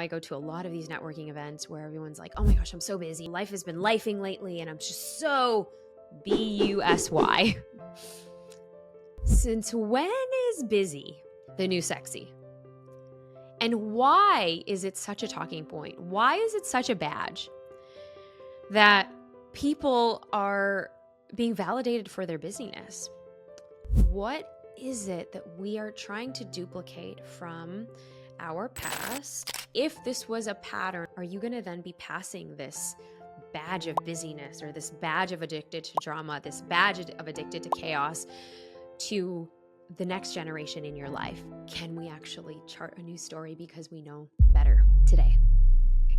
I go to a lot of these networking events where everyone's like, oh my gosh, I'm so busy. Life has been lifing lately and I'm just so busy. Since when is busy the new sexy? And why is it such a talking point? Why is it such a badge that people are being validated for their busyness? What is it that we are trying to duplicate from our past? If this was a pattern, are you going to then be passing this badge of busyness or this badge of addicted to drama, this badge of addicted to chaos to the next generation in your life? Can we actually chart a new story because we know better today?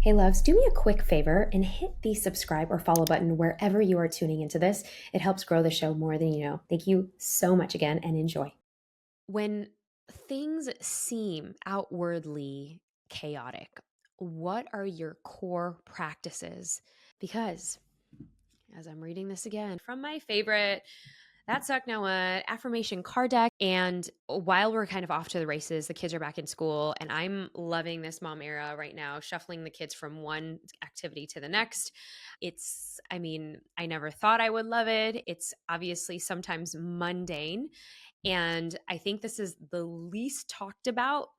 Hey loves, do me a quick favor and hit the subscribe or follow button wherever you are tuning into this. It helps grow the show more than you know. Thank you so much again and enjoy. When things seem outwardly chaotic, what are your core practices? Because as I'm reading this again from my favorite That Suck Now What affirmation card deck, and while we're kind of off to the races, the kids are back in school and I'm loving this mom era right now, shuffling the kids from one activity to the next. I never thought I would love it. It's obviously sometimes mundane. And I think this is the least talked about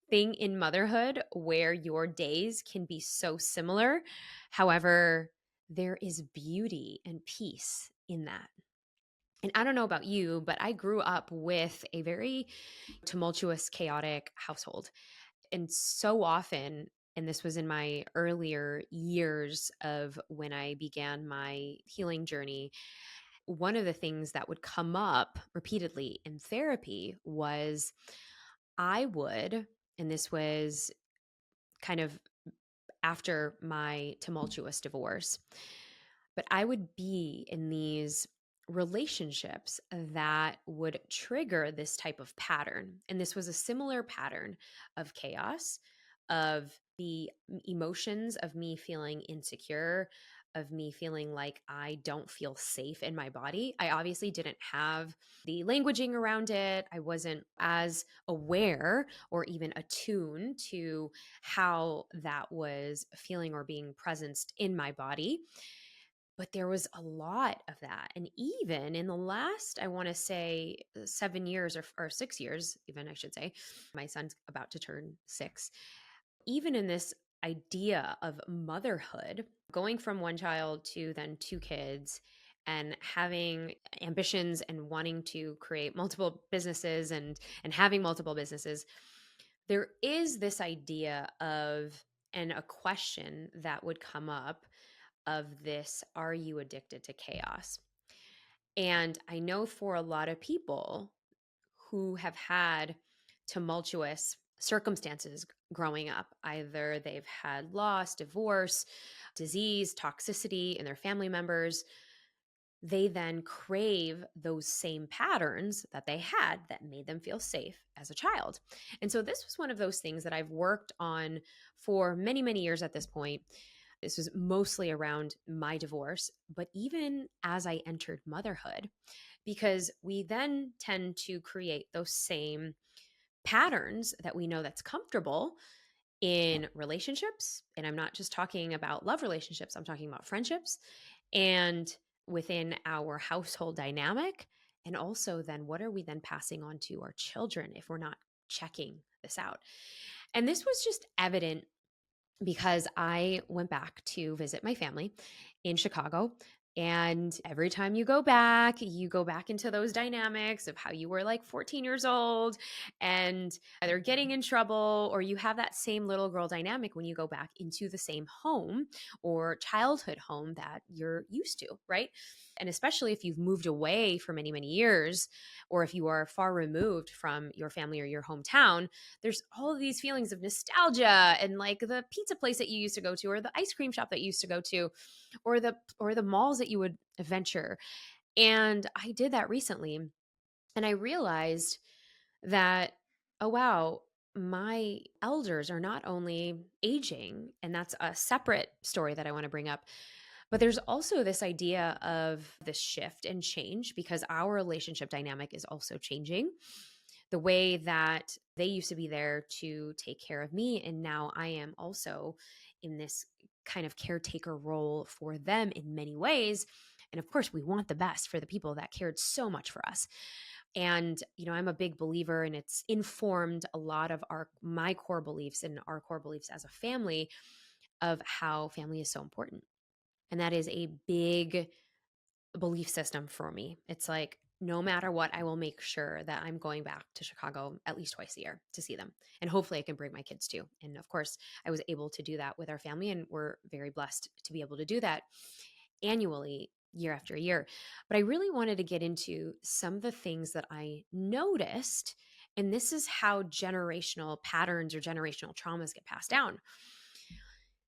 thing in motherhood where your days can be so similar. However, there is beauty and peace in that. And I don't know about you, but I grew up with a very tumultuous, chaotic household. And so often, and this was in my earlier years of when I began my healing journey, one of the things that would come up repeatedly in therapy was I would, and this was kind of after my tumultuous divorce, but I would be in these relationships that would trigger this type of pattern. And this was a similar pattern of chaos, of the emotions of me feeling insecure, of me feeling like I don't feel safe in my body. I obviously didn't have the languaging around it. I wasn't as aware or even attuned to how that was feeling or being presenced in my body. But there was a lot of that. And even in the last, I want to say 7 years or 6 years, even I should say, my son's about to turn 6. Even in this idea of motherhood, going from one child to then 2 kids and having ambitions and wanting to create multiple businesses and having multiple businesses, there is this idea of, and a question that would come up of this, are you addicted to chaos? And I know for a lot of people who have had tumultuous circumstances growing up, either they've had loss, divorce, disease, toxicity in their family members, they then crave those same patterns that they had that made them feel safe as a child. And so this was one of those things that I've worked on for many, many years at this point. This was mostly around my divorce, but even as I entered motherhood, because we then tend to create those same patterns that we know that's comfortable in relationships. And I'm not just talking about love relationships, I'm talking about friendships and within our household dynamic. And also, then what are we then passing on to our children if we're not checking this out? And this was just evident because I went back to visit my family in Chicago. And every time you go back into those dynamics of how you were like 14 years old and either getting in trouble, or you have that same little girl dynamic when you go back into the same home or childhood home that you're used to, right? And especially if you've moved away for many, many years, or if you are far removed from your family or your hometown, there's all of these feelings of nostalgia and like the pizza place that you used to go to, or the ice cream shop that you used to go to, or the malls that you would venture. And I did that recently, and I realized that, oh wow, my elders are not only aging, and that's a separate story that I want to bring up, but there's also this idea of this shift and change because our relationship dynamic is also changing. the way that they used to be there to take care of me. And now I am also in this kind of caretaker role for them in many ways. And of course, we want the best for the people that cared so much for us. And, I'm a big believer, and it's informed a lot of my core beliefs and our core beliefs as a family of how family is so important. And that is a big belief system for me. It's like, no matter what, I will make sure that I'm going back to Chicago at least twice a year to see them. And hopefully I can bring my kids too. And of course, I was able to do that with our family, and we're very blessed to be able to do that annually, year after year. But I really wanted to get into some of the things that I noticed. And this is how generational patterns or generational traumas get passed down.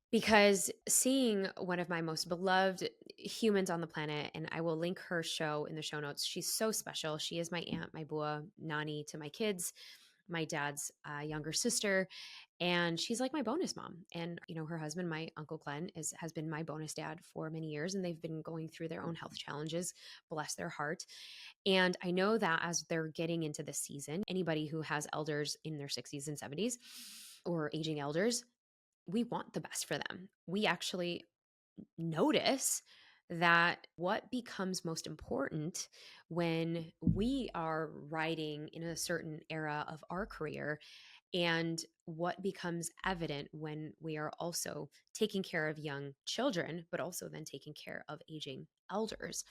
Because seeing one of my most beloved humans on the planet, and I will link her show in the show notes. She's so special. She is my aunt, my bua, Nani to my kids, my dad's younger sister. And she's like my bonus mom. And, her husband, my Uncle Glenn, has been my bonus dad for many years. And they've been going through their own health challenges, bless their heart. And I know that as they're getting into this season, anybody who has elders in their 60s and 70s or aging elders, we want the best for them. We actually notice that what becomes most important when we are riding in a certain era of our career, and what becomes evident when we are also taking care of young children, but also then taking care of aging elders.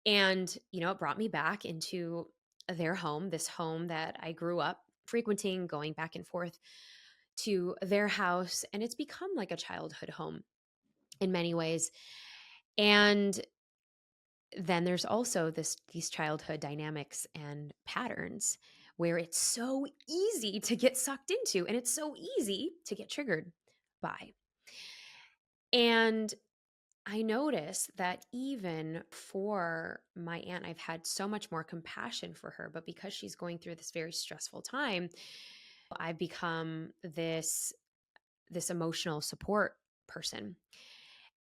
And, it brought me back into their home, this home that I grew up frequenting, going back and forth to their house. And it's become like a childhood home in many ways. And then there's also these childhood dynamics and patterns where it's so easy to get sucked into, and it's so easy to get triggered by. And I noticed that even for my aunt, I've had so much more compassion for her, but because she's going through this very stressful time, I've become this emotional support person.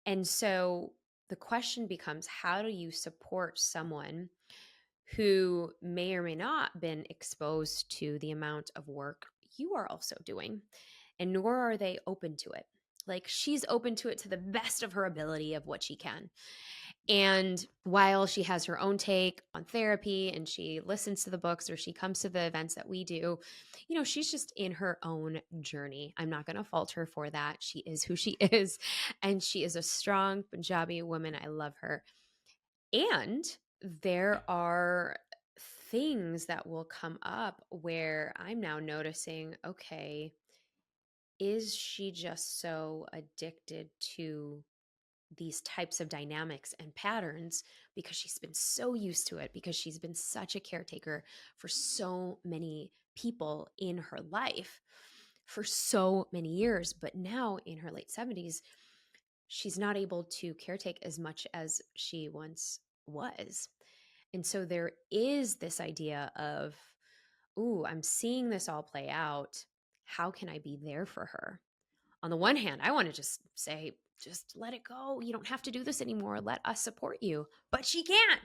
And so the question becomes, how do you support someone who may or may not been exposed to the amount of work you are also doing, and nor are they open to it? Like, she's open to it to the best of her ability of what she can. And while she has her own take on therapy, and she listens to the books, or she comes to the events that we do, she's just in her own journey. I'm not going to fault her for that. She is who she is. And she is a strong Punjabi woman. I love her. And there are things that will come up where I'm now noticing, okay, is she just so addicted to these types of dynamics and patterns because she's been so used to it, because she's been such a caretaker for so many people in her life for so many years? But now in her late 70s, she's not able to caretake as much as she once was. And so there is this idea of, ooh, I'm seeing this all play out. How can I be there for her? On the one hand, I want to just say, just let it go. You don't have to do this anymore. Let us support you. But she can't.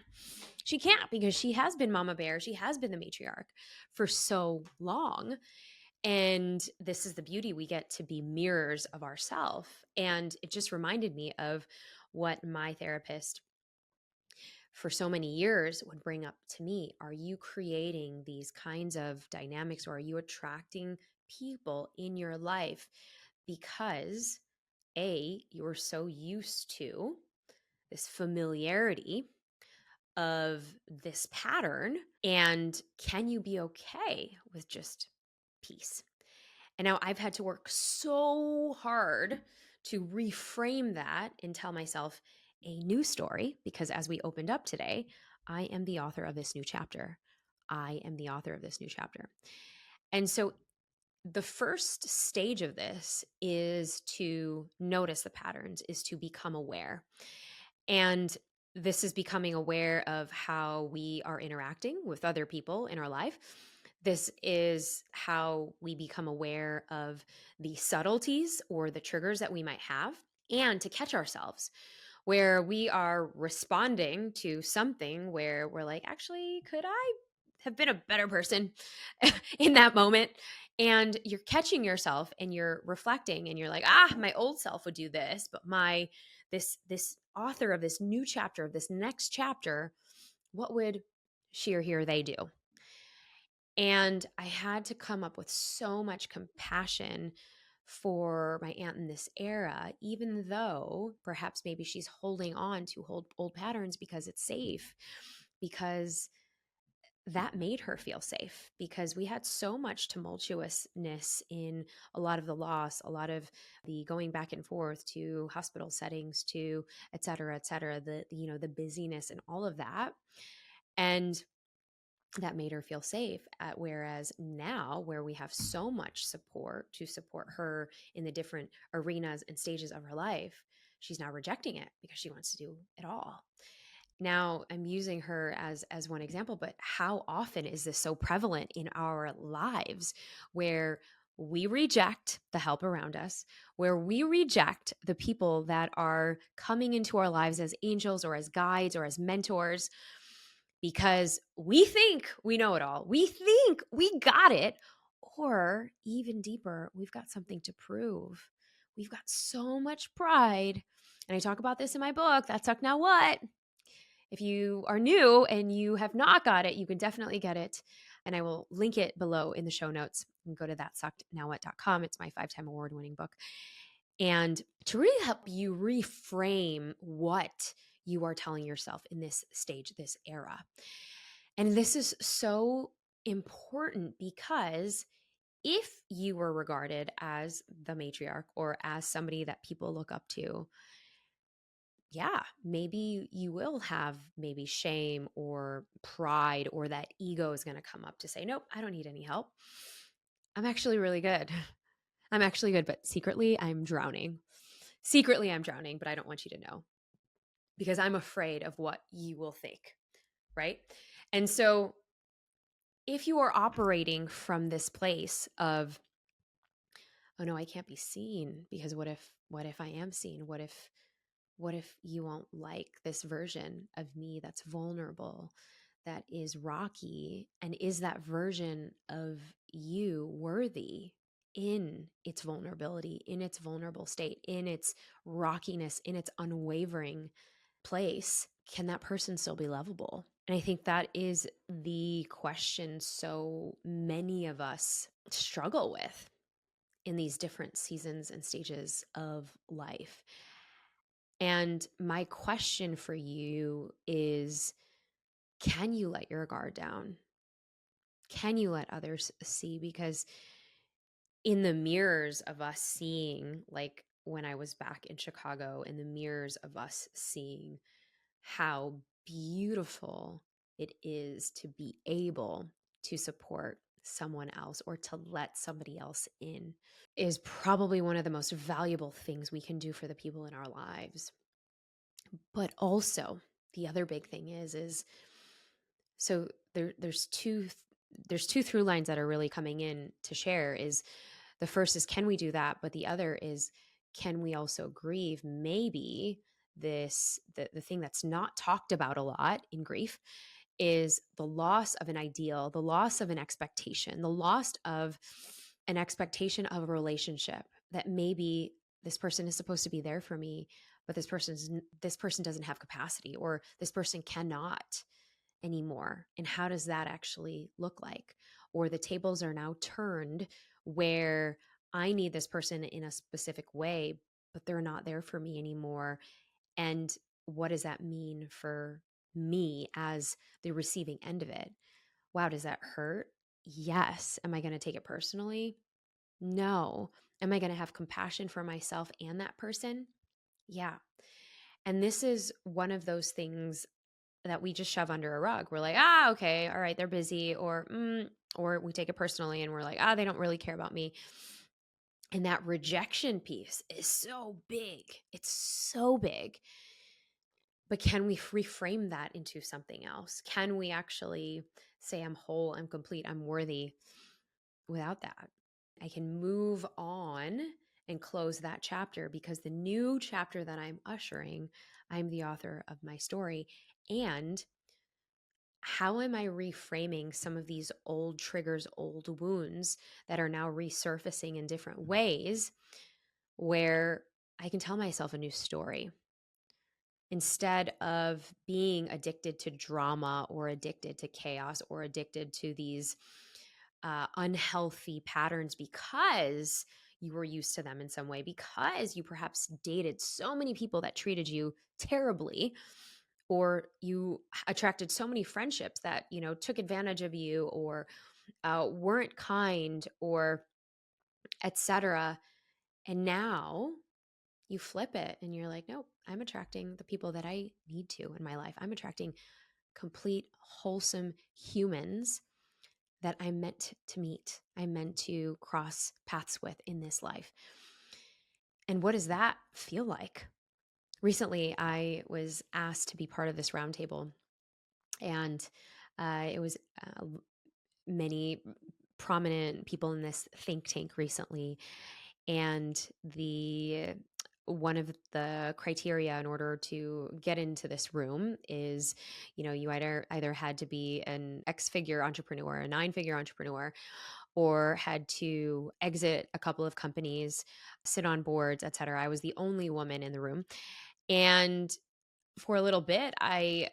She can't, because she has been Mama Bear. She has been the matriarch for so long. And this is the beauty. We get to be mirrors of ourselves. And it just reminded me of what my therapist for so many years would bring up to me. Are you creating these kinds of dynamics, or are you attracting people in your life because you're so used to this familiarity of this pattern, and can you be okay with just peace? And now I've had to work so hard to reframe that and tell myself a new story, because as we opened up today, I am the author of this new chapter. I am the author of this new chapter. And so the first stage of this is to notice the patterns, is to become aware. And this is becoming aware of how we are interacting with other people in our life. This is how we become aware of the subtleties or the triggers that we might have, and to catch ourselves where we are responding to something where we're like, actually, could I have been a better person in that moment. And you're catching yourself and you're reflecting and you're like, my old self would do this, but this author of this new chapter, of this next chapter, what would she or he or they do? And I had to come up with so much compassion for my aunt in this era, even though perhaps maybe she's holding on to old patterns because it's safe, because that made her feel safe, because we had so much tumultuousness in a lot of the loss, a lot of the going back and forth to hospital settings, to et cetera, the busyness and all of that. And that made her feel safe. Whereas now, where we have so much support to support her in the different arenas and stages of her life, she's now rejecting it because she wants to do it all. Now, I'm using her as one example, but how often is this so prevalent in our lives, where we reject the help around us, where we reject the people that are coming into our lives as angels or as guides or as mentors, because we think we know it all. We think we got it. Or even deeper, we've got something to prove. We've got so much pride. And I talk about this in my book, That Suck Now What? If you are new and you have not got it, you can definitely get it. And I will link it below in the show notes. You can go to thatsuckednowwhat.com. It's my 5-time award-winning book. And to really help you reframe what you are telling yourself in this stage, this era. And this is so important because if you were regarded as the matriarch or as somebody that people look up to, yeah, maybe you will have maybe shame or pride, or that ego is going to come up to say, nope, I don't need any help. I'm actually really good. I'm actually good, but secretly I'm drowning. Secretly I'm drowning, but I don't want you to know because I'm afraid of what you will think, right? And so if you are operating from this place of, oh no, I can't be seen because what if I am seen? What if you won't like this version of me that's vulnerable, that is rocky? And is that version of you worthy in its vulnerability, in its vulnerable state, in its rockiness, in its unwavering place? Can that person still be lovable? And I think that is the question so many of us struggle with in these different seasons and stages of life. And my question for you is, can you let your guard down? Can you let others see? Because in the mirrors of us seeing, like when I was back in Chicago, in the mirrors of us seeing how beautiful it is to be able to support someone else or to let somebody else in, is probably one of the most valuable things we can do for the people in our lives. But also, the other big thing is so there's two through lines that are really coming in to share. Is the first is, can we do that? But the other is, can we also grieve maybe the thing that's not talked about a lot in grief is the loss of an ideal, the loss of an expectation, the loss of an expectation of a relationship, that maybe this person is supposed to be there for me, but this person doesn't have capacity, or this person cannot anymore. And how does that actually look like? Or the tables are now turned where I need this person in a specific way, but they're not there for me anymore. And what does that mean for me as the receiving end of it? Wow, does that hurt? Yes. Am I going to take it personally? No. Am I going to have compassion for myself and that person? Yeah. And this is one of those things that we just shove under a rug. We're like, okay, all right, they're busy, or we take it personally and we're like, they don't really care about me. And that rejection piece is so big. It's so big. But can we reframe that into something else? Can we actually say, I'm whole, I'm complete, I'm worthy without that? I can move on and close that chapter, because the new chapter that I'm ushering, I'm the author of my story. And how am I reframing some of these old triggers, old wounds that are now resurfacing in different ways where I can tell myself a new story instead of being addicted to drama or addicted to chaos or addicted to these unhealthy patterns because you were used to them in some way, because you perhaps dated so many people that treated you terribly, or you attracted so many friendships that, took advantage of you, or weren't kind, or etc. And now you flip it and you're like, nope, I'm attracting the people that I need to in my life. I'm attracting complete, wholesome humans that I'm meant to meet. I'm meant to cross paths with in this life. And what does that feel like? Recently, I was asked to be part of this roundtable, and it was many prominent people in this think tank recently. And the one of the criteria in order to get into this room is, you either had to be an X-figure entrepreneur, a nine-figure entrepreneur, or had to exit a couple of companies, sit on boards, etc. I was the only woman in the room. And for a little bit, I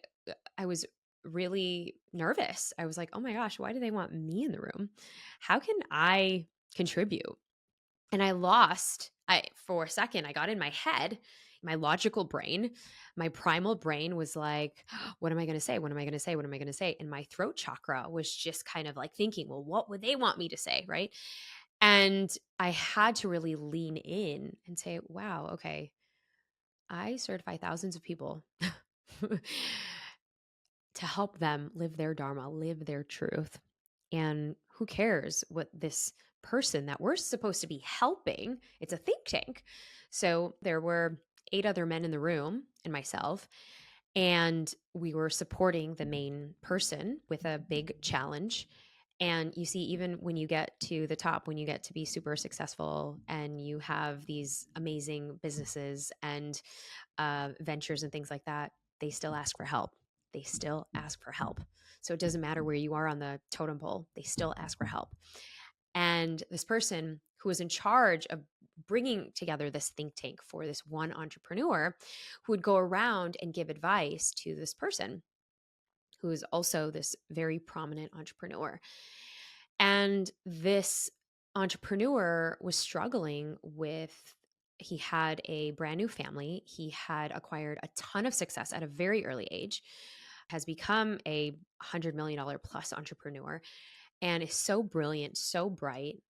was really nervous. I was like, "Oh my gosh, why do they want me in the room? How can I contribute?" And I for a second, I got in my head, my logical brain, my primal brain was like, what am I going to say? What am I going to say? What am I going to say? And my throat chakra was just kind of like thinking, well, what would they want me to say? Right. And I had to really lean in and say, wow, okay, I certify thousands of people to help them live their dharma, live their truth. And who cares what this person that we're supposed to be helping, it's a think tank. So there were 8 other men in the room and myself, and we were supporting the main person with a big challenge. And you see, even when you get to the top, when you get to be super successful and you have these amazing businesses and ventures and things like that, they still ask for help. They still ask for help. So it doesn't matter where you are on the totem pole, they still ask for help. And this person who was in charge of bringing together this think tank for this one entrepreneur who would go around and give advice to this person who is also this very prominent entrepreneur. And this entrepreneur was struggling with, he had a brand new family. He had acquired a ton of success at a very early age, has become a $100 million plus entrepreneur, and is so brilliant, so bright,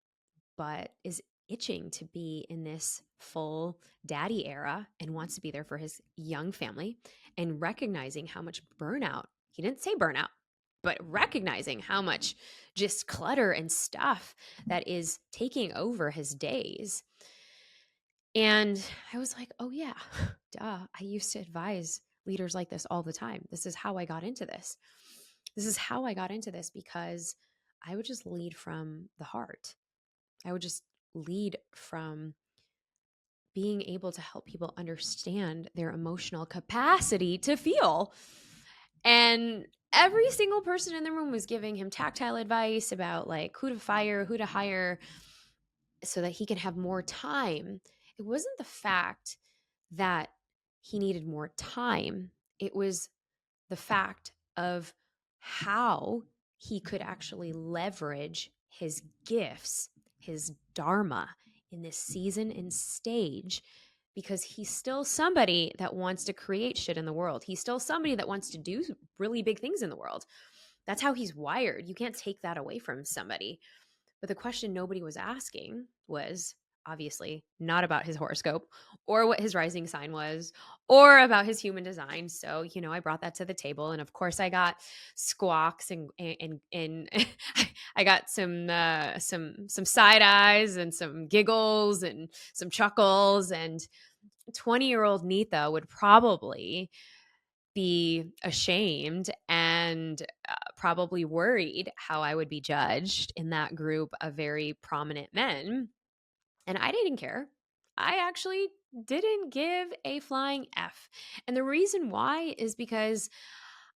but is itching to be in this full daddy era and wants to be there for his young family, and recognizing how much burnout, he didn't say burnout, but recognizing how much just clutter and stuff that is taking over his days. And I was like, oh yeah, duh. I used to advise leaders like this all the time. This is how I got into this. This is how I got into this because I would just lead from the heart. I would just lead from being able to help people understand their emotional capacity to feel. And every single person in the room was giving him tactile advice about like who to fire, who to hire so that he can have more time. It wasn't the fact that he needed more time, it was the fact of how he could actually leverage his gifts, his dharma in this season and stage, because he's still somebody that wants to create shit in the world. He's still somebody that wants to do really big things in the world. That's how he's wired. You can't take that away from somebody. But the question nobody was asking was obviously not about his horoscope or what his rising sign was or about his human design. So, I brought that to the table, and of course I got squawks and I got some side eyes and some giggles and some chuckles, and 20-year-old Neeta would probably be ashamed and probably worried how I would be judged in that group of very prominent men. And I didn't care. I actually didn't give a flying F. And the reason why is because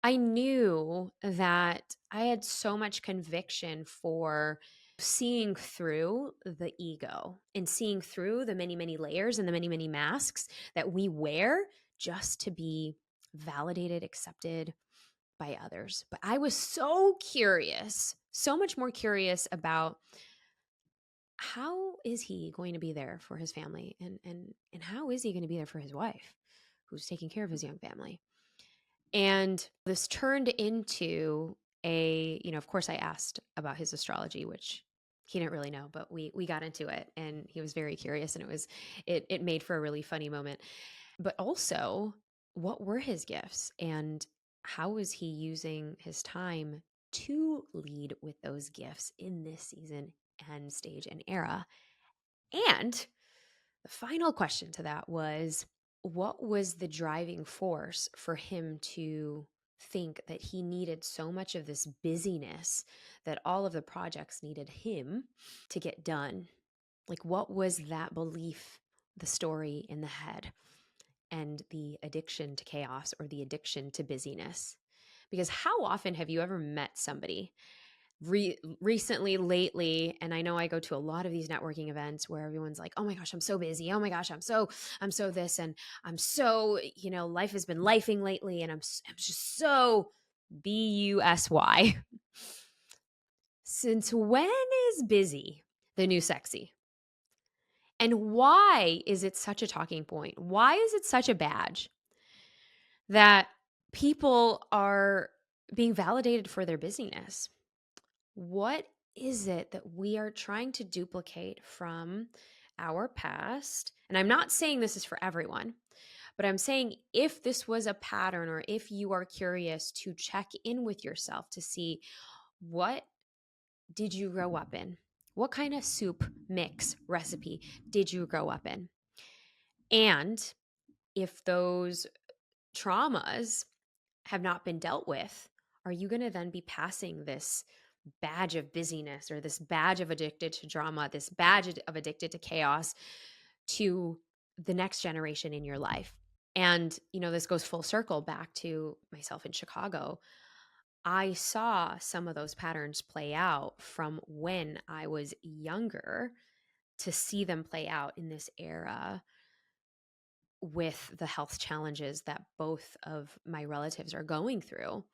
I knew that I had so much conviction for seeing through the ego and seeing through the many, many layers and the many, many masks that we wear just to be validated, accepted by others. But I was so curious, so much more curious about how is he going to be there for his family, and how is he going to be there for his wife who's taking care of his young family. And this turned into of course I asked about his astrology, which he didn't really know, but we got into it and he was very curious, and it made for a really funny moment. But also, what were his gifts and how was he using his time to lead with those gifts in this season and stage and era? And the final question to that was, what was the driving force for him to think that he needed so much of this busyness, that all of the projects needed him to get done? Like, what was that belief, the story in the head, and the addiction to chaos or the addiction to busyness? Because how often have you ever met somebody recently, lately, and I know I go to a lot of these networking events where everyone's like, "Oh my gosh, I'm so busy. Oh my gosh, I'm so this, and I'm so, life has been lifing lately, and I'm just so busy." Since when is busy the new sexy? And why is it such a talking point? Why is it such a badge that people are being validated for their busyness? What is it that we are trying to duplicate from our past? And I'm not saying this is for everyone, but I'm saying if this was a pattern, or if you are curious to check in with yourself to see, what did you grow up in? What kind of soup mix recipe did you grow up in? And if those traumas have not been dealt with, are you going to then be passing this badge of busyness, or this badge of addicted to drama, this badge of addicted to chaos, to the next generation in your life? And, this goes full circle back to myself in Chicago. I saw some of those patterns play out from when I was younger, to see them play out in this era with the health challenges that both of my relatives are going through,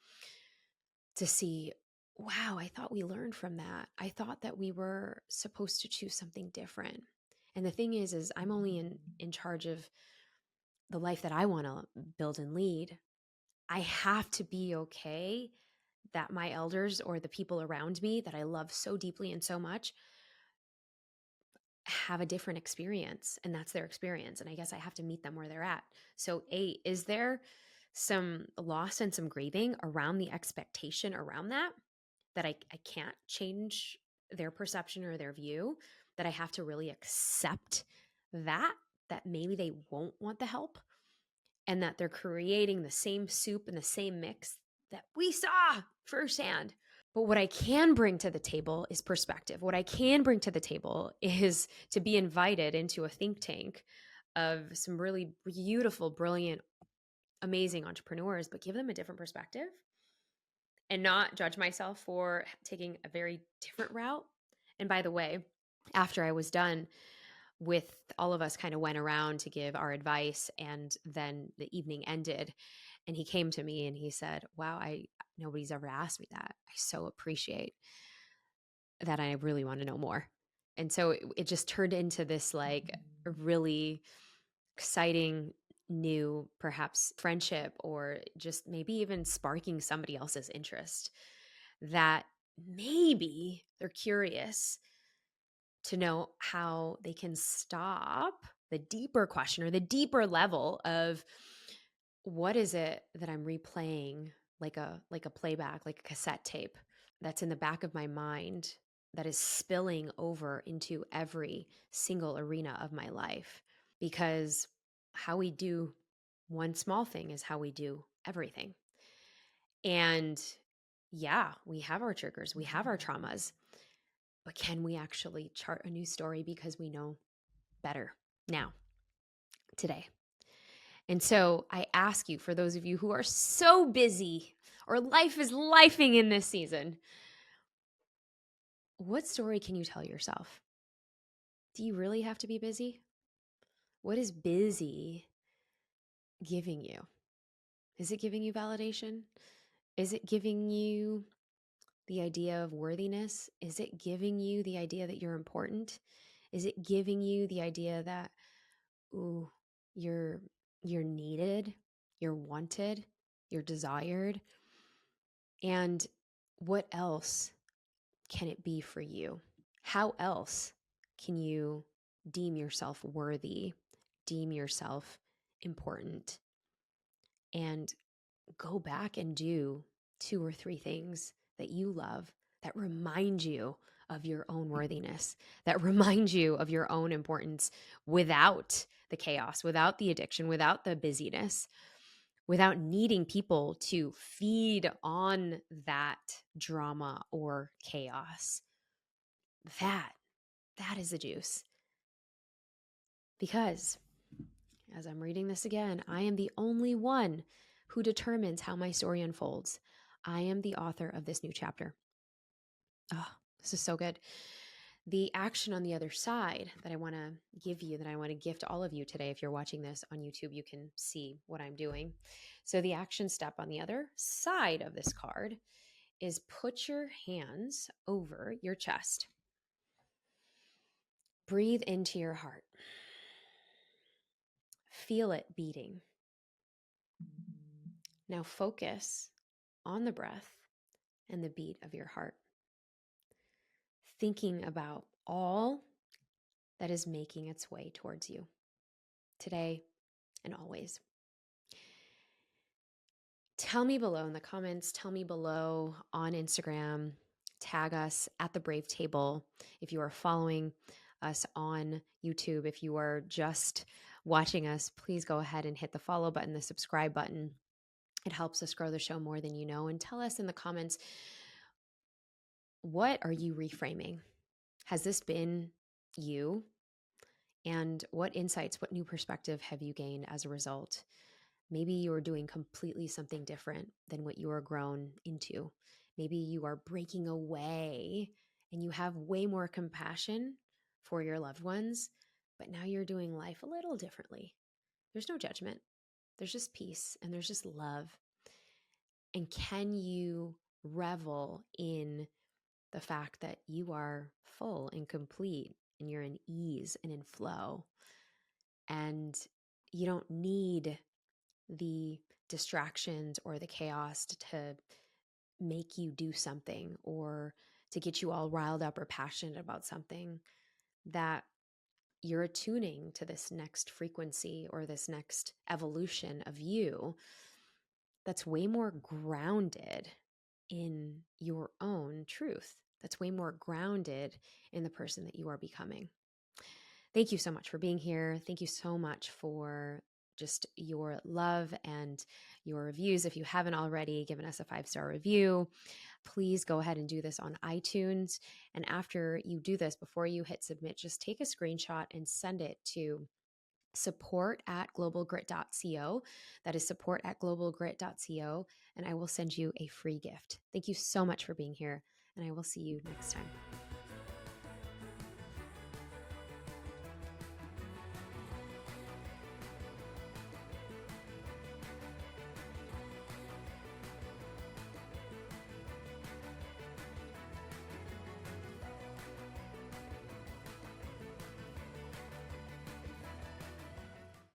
to see, wow, I thought we learned from that. I thought that we were supposed to choose something different. And the thing is I'm only in charge of the life that I want to build and lead. I have to be okay that my elders, or the people around me that I love so deeply and so much, have a different experience, and that's their experience. And I guess I have to meet them where they're at. So, is there some loss and some grieving around the expectation around that I can't change their perception or their view, that I have to really accept that maybe they won't want the help, and that they're creating the same soup and the same mix that we saw firsthand. But what I can bring to the table is perspective. What I can bring to the table is to be invited into a think tank of some really beautiful, brilliant, amazing entrepreneurs, but give them a different perspective, and not judge myself for taking a very different route. And by the way, after I was done with, all of us kind of went around to give our advice, and then the evening ended, and he came to me and he said, "Wow, nobody's ever asked me that. I so appreciate that. I really want to know more." And so it just turned into this like really exciting new, perhaps, friendship, or just maybe even sparking somebody else's interest, that maybe they're curious to know how they can stop the deeper question, or the deeper level of, what is it that I'm replaying, like a playback, like a cassette tape, that's in the back of my mind, that is spilling over into every single arena of my life. Because how we do one small thing is how we do everything. And yeah, we have our triggers, we have our traumas, but can we actually chart a new story because we know better now, today? And so I ask you, for those of you who are so busy, or life is lifing in this season. What story can you tell yourself? Do you really have to be busy? What is busy giving you? Is it giving you validation? Is it giving you the idea of worthiness? Is it giving you the idea that you're important? Is it giving you the idea that, ooh, you're needed, you're wanted, you're desired? And what else can it be for you? How else can you deem yourself worthy, deem yourself important, and go back and do 2 or 3 things that you love that remind you of your own worthiness, that remind you of your own importance without the chaos, without the addiction, without the busyness, without needing people to feed on that drama or chaos. That is the juice. Because as I'm reading this again, I am the only one who determines how my story unfolds. I am the author of this new chapter. Oh, this is so good. The action on the other side that I want to give you, that I want to gift all of you today, if you're watching this on YouTube, you can see what I'm doing. So the action step on the other side of this card is put your hands over your chest. Breathe into your heart. Feel it beating. Now focus on the breath and the beat of your heart, thinking about all that is making its way towards you today and always. Tell me below in the comments, tell me below on Instagram, tag us at The Brave Table. If you are following us on YouTube, if you are just watching us, please go ahead and hit the follow button, the subscribe button. It helps us grow the show more than you know. And tell us in the comments, what are you reframing? Has this been you? And what insights, what new perspective have you gained as a result? Maybe you're doing completely something different than what you were grown into. Maybe you are breaking away and you have way more compassion for your loved ones, but now you're doing life a little differently. There's no judgment. There's just peace and there's just love. And can you revel in the fact that you are full and complete and you're in ease and in flow, and you don't need the distractions or the chaos to make you do something or to get you all riled up or passionate about something, that you're attuning to this next frequency or this next evolution of you that's way more grounded in your own truth, that's way more grounded in the person that you are becoming. Thank you so much for being here. Thank you so much for just your love and your reviews. If you haven't already given us a 5-star review, please go ahead and do this on iTunes. And after you do this, before you hit submit, just take a screenshot and send it to support@globalgrit.co. That is support@globalgrit.co. And I will send you a free gift. Thank you so much for being here. And I will see you next time.